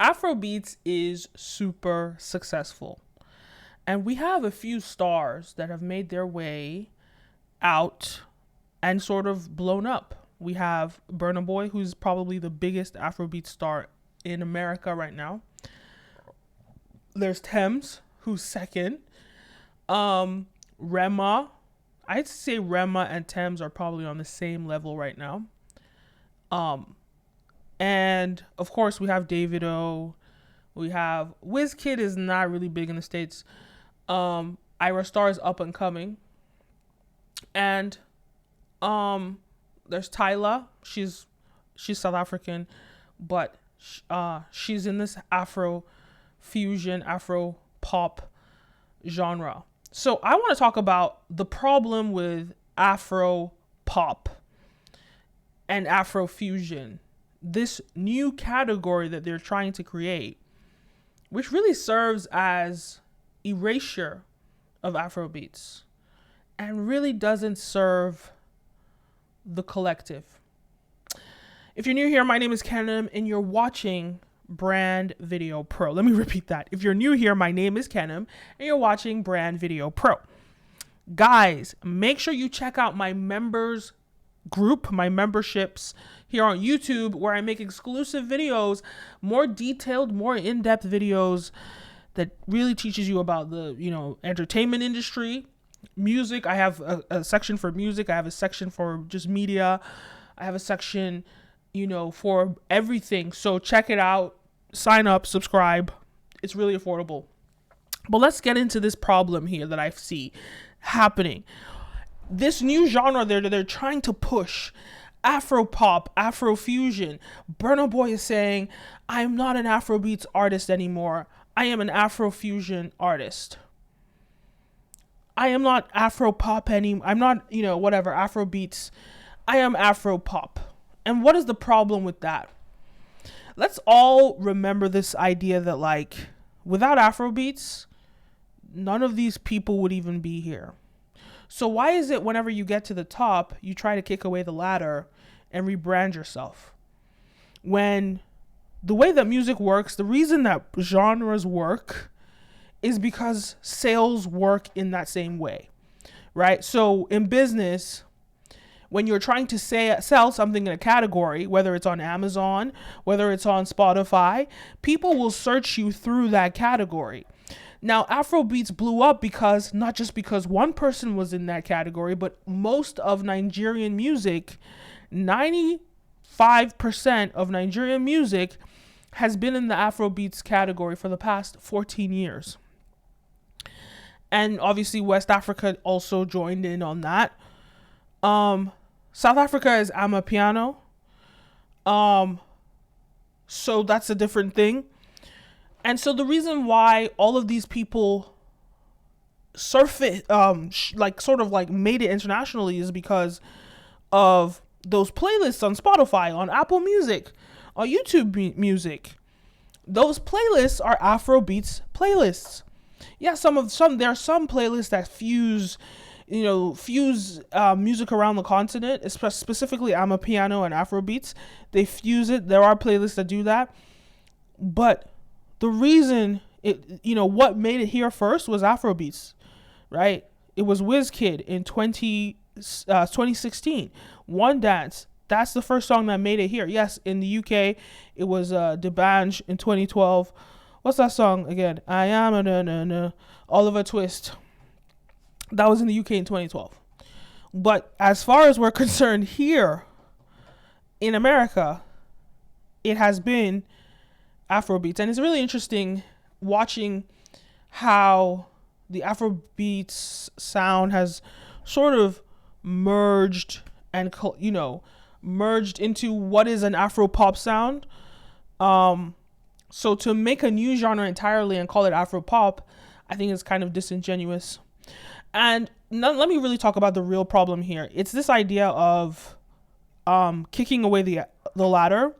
Afrobeats is super successful. And we have a few stars that have made their way out and sort of blown up. We have Burna Boy, who's probably the biggest Afrobeat star in America right now. There's Tems, who's second. Rema. I'd say Rema and Tems are probably on the same level right now. And of course we have Davido. We have Wizkid is not really big in the States. Ira Star is up and coming. And there's Tyla. She's South African, but she's in this Afro-Fusion, Afro-Pop genre. So I want to talk about the problem with Afro-Pop and Afro-Fusion, this new category that they're trying to create, which really serves as erasure of Afrobeats and really doesn't serve the collective. If you're new here, my name is Kenim and you're watching Brand Video Pro. Let me repeat that. If you're new here, my name is Kenim and you're watching Brand Video Pro. Guys, make sure you check out my members group, my memberships here on YouTube, where I make exclusive videos, more detailed, more in-depth videos that really teaches you about the, entertainment industry, music. I have a section for music. I have a section for just media. I have a section, for everything. So check it out, sign up, subscribe. It's really affordable. But let's get into this problem here that I see happening. This new genre that they're trying to push, Afropop, Afro-Fusion. Burna Boy is saying, I'm not an Afrobeats artist anymore. I am an Afro-Fusion artist. I am not Afropop anymore. I'm not, Afrobeats. I am Afropop. And what is the problem with that? Let's all remember this idea that, without Afrobeats, none of these people would even be here. So why is it whenever you get to the top, you try to kick away the ladder and rebrand yourself? When the way that music works, the reason that genres work is because sales work in that same way, right? So in business, when you're trying to sell something in a category, whether it's on Amazon, whether it's on Spotify, people will search you through that category. Now, Afrobeats blew up because not just because one person was in that category, but most of Nigerian music, 95% of Nigerian music has been in the Afrobeats category for the past 14 years. And obviously West Africa also joined in on that. South Africa is Amapiano. So that's a different thing. And so the reason why all of these people made it internationally is because of those playlists on Spotify, on Apple Music, on YouTube Music. Those playlists are Afrobeats playlists. Yeah, there are some playlists that fuse music around the continent, specifically Amapiano and Afrobeats. They fuse it. There are playlists that do that. But the reason what made it here first was Afrobeats, right? It was Wizkid in 2016. One Dance. That's the first song that made it here. Yes, in the UK, it was D'banj in 2012. What's that song again? I am a Oliver Twist. That was in the UK in 2012. But as far as we're concerned here in America, it has been Afrobeats. And it's really interesting watching how the Afrobeats sound has sort of merged and, merged into what is an Afropop sound. So to make a new genre entirely and call it Afropop, I think is kind of disingenuous. And now let me really talk about the real problem here. It's this idea of kicking away the ladder.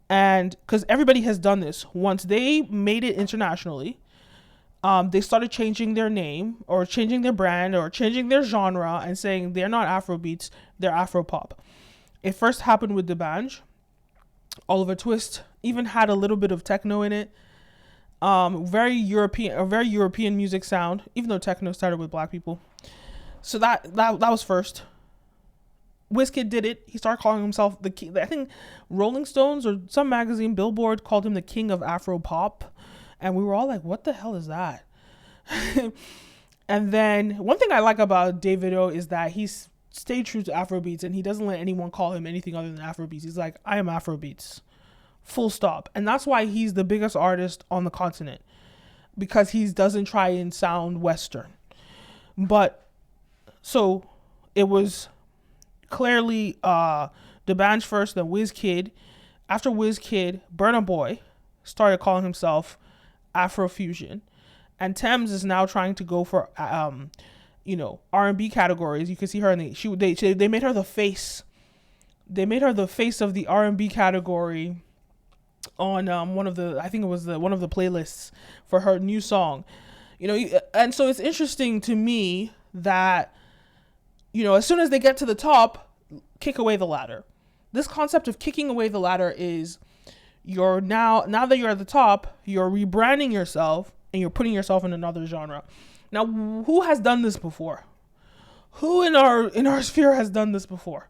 And because everybody has done this, once they made it internationally, they started changing their name or changing their brand or changing their genre and saying they're not Afrobeats, they're Afropop. It first happened with D'banj. Oliver Twist even had a little bit of techno in it. Very European, a very European music sound, even though techno started with black people. So that was first. Wizkid did it. He started calling himself the king. I think Rolling Stones or some magazine, Billboard, called him the king of Afropop. And we were all like, what the hell is that? And then one thing I like about Davido is that he's stayed true to Afrobeats, and he doesn't let anyone call him anything other than Afrobeats. He's like, I am Afrobeats. Full stop. And that's why he's the biggest artist on the continent, because he doesn't try and sound Western. But so it was clearly D'banj first, then Wizkid. After Wizkid, Burna Boy started calling himself Afro-Fusion. And Tems is now trying to go for R&B categories. You can see her in they made her the face. They made her the face of the R&B category on one of the playlists for her new song. And so it's interesting to me that as soon as they get to the top, kick away the ladder. This concept of kicking away the ladder is you're now that you're at the top, you're rebranding yourself and you're putting yourself in another genre. Now, who has done this before? Who in our sphere has done this before?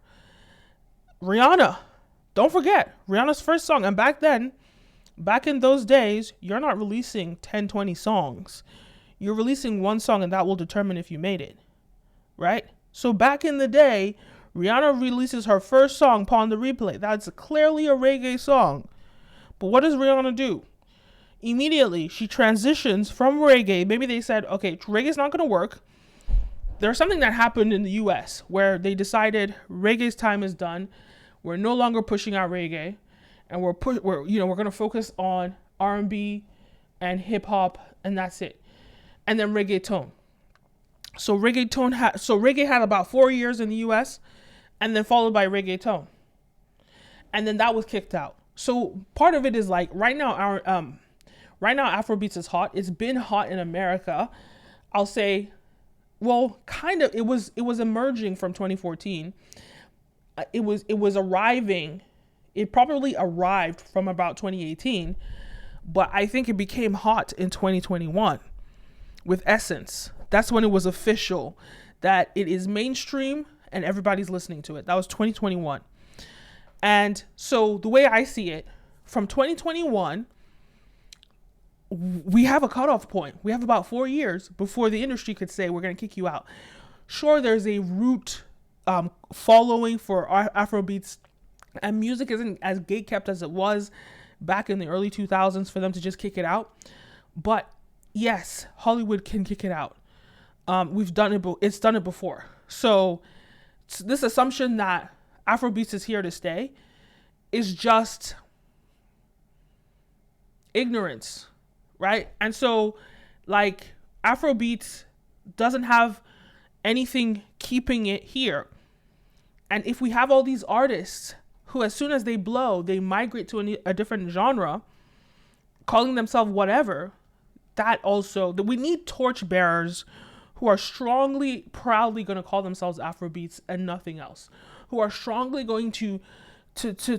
Rihanna. Don't forget, Rihanna's first song. And back in those days, you're not releasing 10, 20 songs. You're releasing one song, and that will determine if you made it. Right? So back in the day, Rihanna releases her first song, Pon the Replay. That's clearly a reggae song. But what does Rihanna do? Immediately, she transitions from reggae. Maybe they said, okay, reggae's not going to work. There's something that happened in the US where they decided reggae's time is done. We're no longer pushing out reggae, and we're going to focus on R&B and hip hop, and that's it. And then reggaeton. So reggae had about 4 years in the US, and then followed by reggaeton. And then that was kicked out. So part of it is like right now Afrobeats is hot. It's been hot in America. I'll say, well, kind of. It was emerging from 2014. It was arriving. It probably arrived from about 2018, but I think it became hot in 2021 with Essence. That's when it was official that it is mainstream and everybody's listening to it. That was 2021. And so the way I see it, from 2021, we have a cutoff point. We have about 4 years before the industry could say, we're going to kick you out. Sure, there's a root following for Afrobeats, and music isn't as gatekept as it was back in the early 2000s for them to just kick it out. But yes, Hollywood can kick it out. We've done it. It's done it before. So this assumption that Afrobeats is here to stay is just ignorance, right? And so, like, Afrobeats doesn't have anything keeping it here. And if we have all these artists who, as soon as they blow, they migrate to a different genre, calling themselves whatever, we need torchbearers who are strongly, proudly going to call themselves Afrobeats and nothing else, who are strongly going to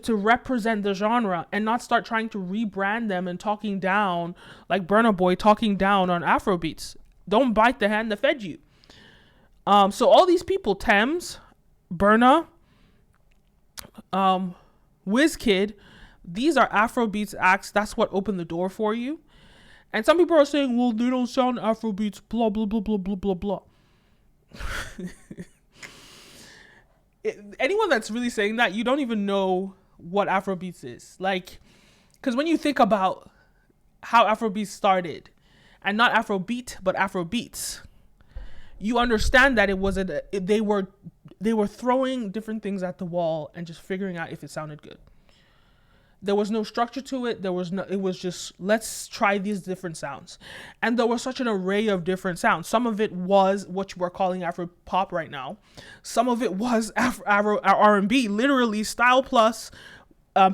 represent the genre and not start trying to rebrand them and talking down, like Burna Boy talking down on Afrobeats. Don't bite the hand that fed you. So all these people, Tems, Burna, Wizkid, these are Afrobeats acts. That's what opened the door for you. And some people are saying, well, they don't sound Afrobeats, blah, blah, blah, blah, blah, blah, blah. Anyone that's really saying that, you don't even know what Afrobeats is. Like, because when you think about how Afrobeats started, and not Afrobeat, but Afrobeats, you understand that they were throwing different things at the wall and just figuring out if it sounded good. There was no structure to it. It was just, let's try these different sounds. And there was such an array of different sounds. Some of it was what we're calling Afropop right now. Some of it was R&B, literally Style Plus,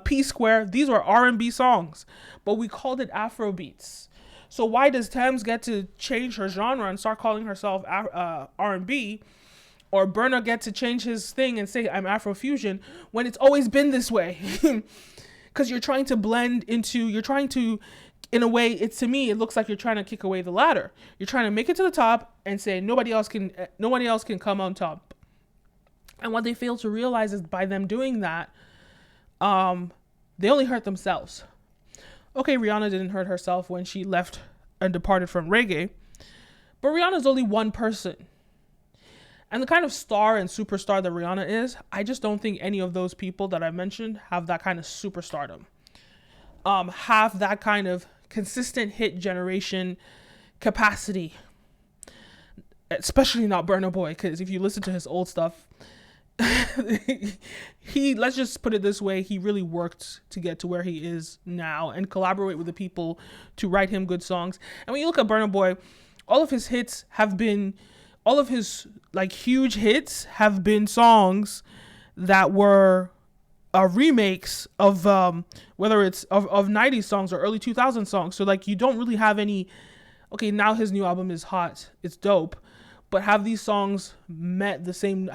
P Square. These were R&B songs, but we called it Afrobeats. So why does Tems get to change her genre and start calling herself R&B? Or Burna get to change his thing and say, I'm Afro-Fusion, when it's always been this way? because you're trying to blend into, you're trying to, in a way, it's, to me, it looks like you're trying to kick away the ladder. You're trying to make it to the top and say nobody else can come on top. And what they fail to realize is by them doing that, they only hurt themselves. Okay, Rihanna didn't hurt herself when she left and departed from reggae, but Rihanna's only one person. And the kind of star and superstar that Rihanna is, I just don't think any of those people that I mentioned have that kind of superstardom. Have that kind of consistent hit generation capacity. Especially not Burna Boy, because if you listen to his old stuff, let's just put it this way, he really worked to get to where he is now and collaborate with the people to write him good songs. And when you look at Burna Boy, all of his like huge hits have been songs that were remakes of whether it's of 90s songs or early 2000 songs. So like you don't really have any, okay, now his new album is hot, it's dope, but have these songs reached the same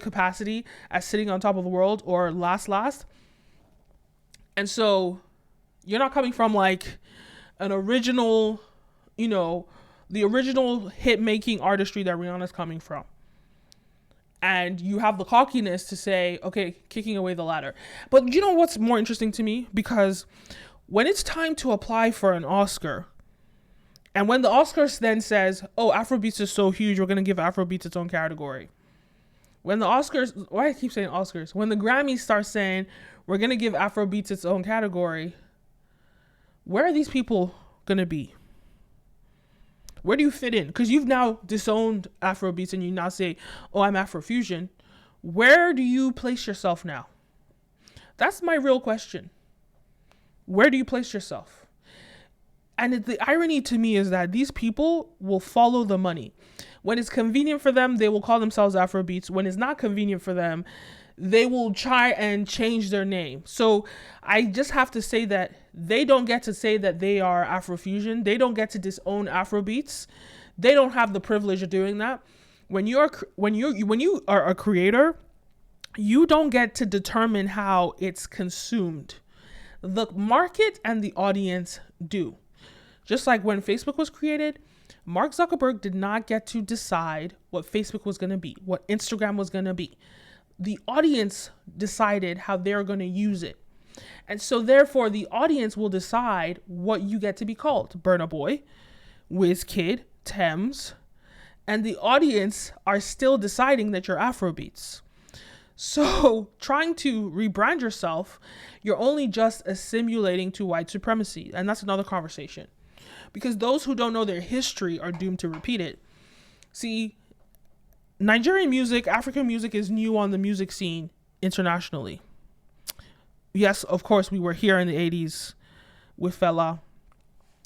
capacity as Sitting on Top of the World or Last? And so you're not coming from like an original, the original hit making artistry that Rihanna's coming from. And you have the cockiness to say, okay, kicking away the ladder. But you know what's more interesting to me? Because when it's time to apply for an Oscar, and when the Oscars then says, oh, Afrobeats is so huge, we're going to give Afrobeats its own category. When the Oscars, why I keep saying Oscars? When the Grammys start saying, we're going to give Afrobeats its own category, where are these people going to be? Where do you fit in? Because you've now disowned Afrobeats and you now say, oh, I'm Afro-Fusion. Where do you place yourself now? That's my real question. Where do you place yourself? And the irony to me is that these people will follow the money. When it's convenient for them, they will call themselves Afrobeats. When it's not convenient for them, they will try and change their name. So I just have to say that they don't get to say that they are Afro-Fusion. They don't get to disown Afrobeats. They don't have the privilege of doing that. When you are a creator, you don't get to determine how it's consumed. The market and the audience do. Just like when Facebook was created, Mark Zuckerberg did not get to decide what Facebook was going to be, what Instagram was going to be. The audience decided how they're going to use it. And so therefore, the audience will decide what you get to be called. Burna Boy, WizKid, Thames, and the audience are still deciding that you're Afrobeats. So trying to rebrand yourself, you're only just assimilating to white supremacy. And that's another conversation. Because those who don't know their history are doomed to repeat it. See, Nigerian music, African music is new on the music scene internationally. Yes, of course, we were here in the 80s with Fela.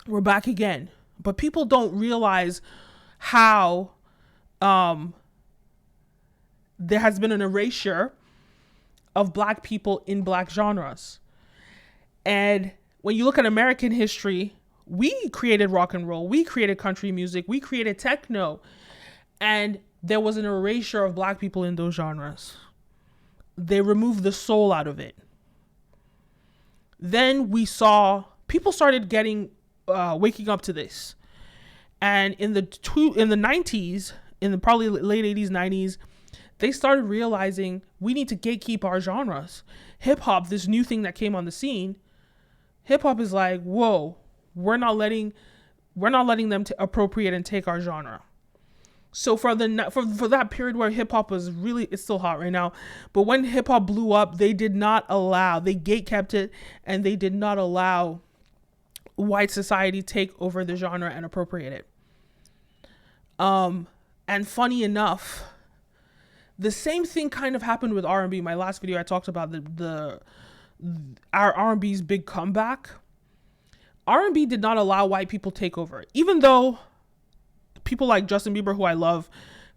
We're back again. But people don't realize how there has been an erasure of Black people in Black genres. And when you look at American history, we created rock and roll, we created country music, we created techno, and there was an erasure of Black people in those genres. They removed the soul out of it. Then we saw people started waking up to this. And in the 90s, in the probably late 80s, 90s, they started realizing we need to gatekeep our genres. Hip hop, this new thing that came on the scene, hip hop is like, whoa, we're not letting them to appropriate and take our genre. So for that period where hip hop was really, it's still hot right now, but when hip hop blew up, they gatekept it, and they did not allow white society take over the genre and appropriate it. And funny enough, the same thing kind of happened with R&B. My last video, I talked about our R&B's big comeback. R&B did not allow white people take over. Even though people like Justin Bieber, who I love,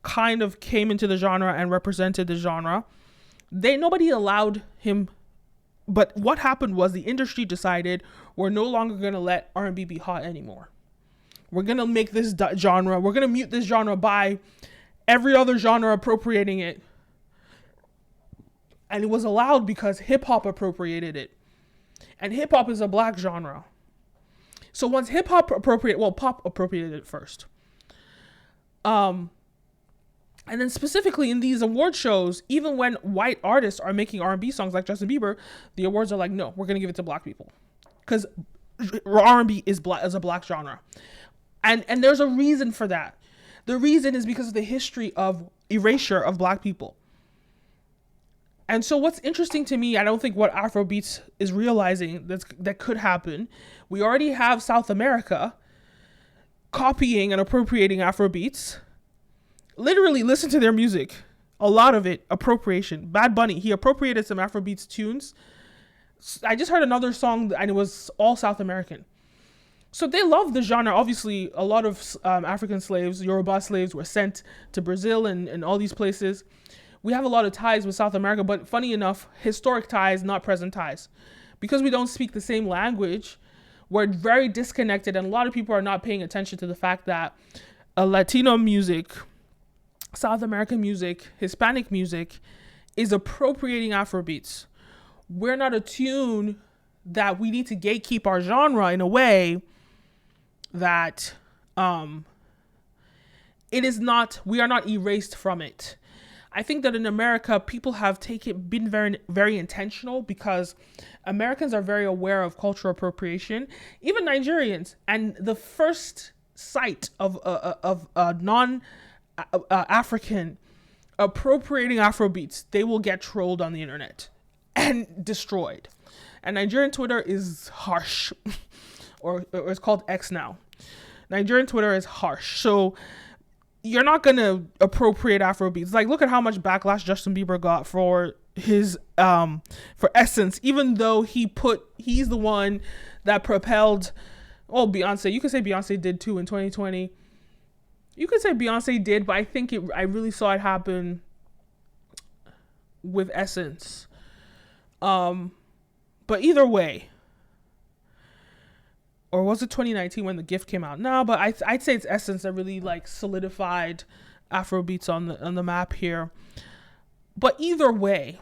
kind of came into the genre and represented the genre, nobody allowed him. But what happened was the industry decided we're no longer going to let R&B be hot anymore. We're going to make this genre, we're going to mute this genre by every other genre appropriating it. And it was allowed because hip hop appropriated it. And hip hop is a black genre. So once hip hop pop appropriated it first. And then specifically in these award shows, even when white artists are making R&B songs like Justin Bieber, the awards are like, no, we're going to give it to black people. Because R&B is a black genre. And there's a reason for that. The reason is because of the history of erasure of black people. And so what's interesting to me, I don't think what Afrobeats is realizing that could happen. We already have South America copying and appropriating Afrobeats. Literally listen to their music. A lot of it, appropriation. Bad Bunny, he appropriated some Afrobeats tunes. I just heard another song and it was all South American. So they love the genre. Obviously, a lot of African slaves, Yoruba slaves were sent to Brazil and all these places. We have a lot of ties with South America, but funny enough, historic ties, not present ties. Because we don't speak the same language, we're very disconnected, and a lot of people are not paying attention to the fact that Latino music, South American music, Hispanic music is appropriating Afrobeats. We're not attuned that we need to gatekeep our genre in a way that we are not erased from it. I think that in America, people have been very, very intentional because Americans are very aware of cultural appropriation, even Nigerians. And the first sight of a non-African appropriating Afrobeats, they will get trolled on the internet and destroyed. And Nigerian Twitter is harsh, or it's called X now. Nigerian Twitter is harsh. So you're not going to appropriate Afrobeats. Like, look at how much backlash Justin Bieber got for his, for Essence, even though he's the one that propelled, Beyonce. You could say Beyonce did too in 2020. You could say Beyonce did, but I think I really saw it happen with Essence. But either way, or was it 2019 when The Gift came out? No, but I'd say it's Essence that really like solidified Afrobeats on the map here. But either way,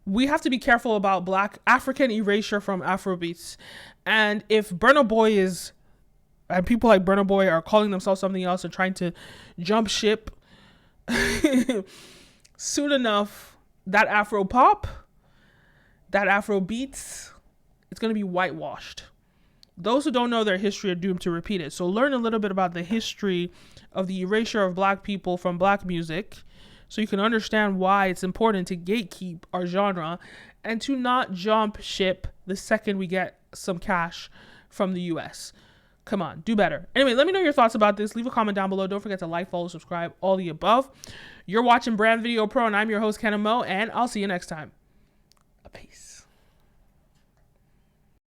we have to be careful about Black African erasure from Afrobeats. And if Burna Boy and people like Burna Boy are calling themselves something else and trying to jump ship, soon enough, that Afropop, that Afrobeats, it's going to be whitewashed. Those who don't know their history are doomed to repeat it. So learn a little bit about the history of the erasure of Black people from Black music so you can understand why it's important to gatekeep our genre and to not jump ship the second we get some cash from the US. Come on, do better. Anyway, let me know your thoughts about this. Leave a comment down below. Don't forget to like, follow, subscribe, all the above. You're watching Brand Video Pro, and I'm your host, Kenim O, and I'll see you next time. Peace.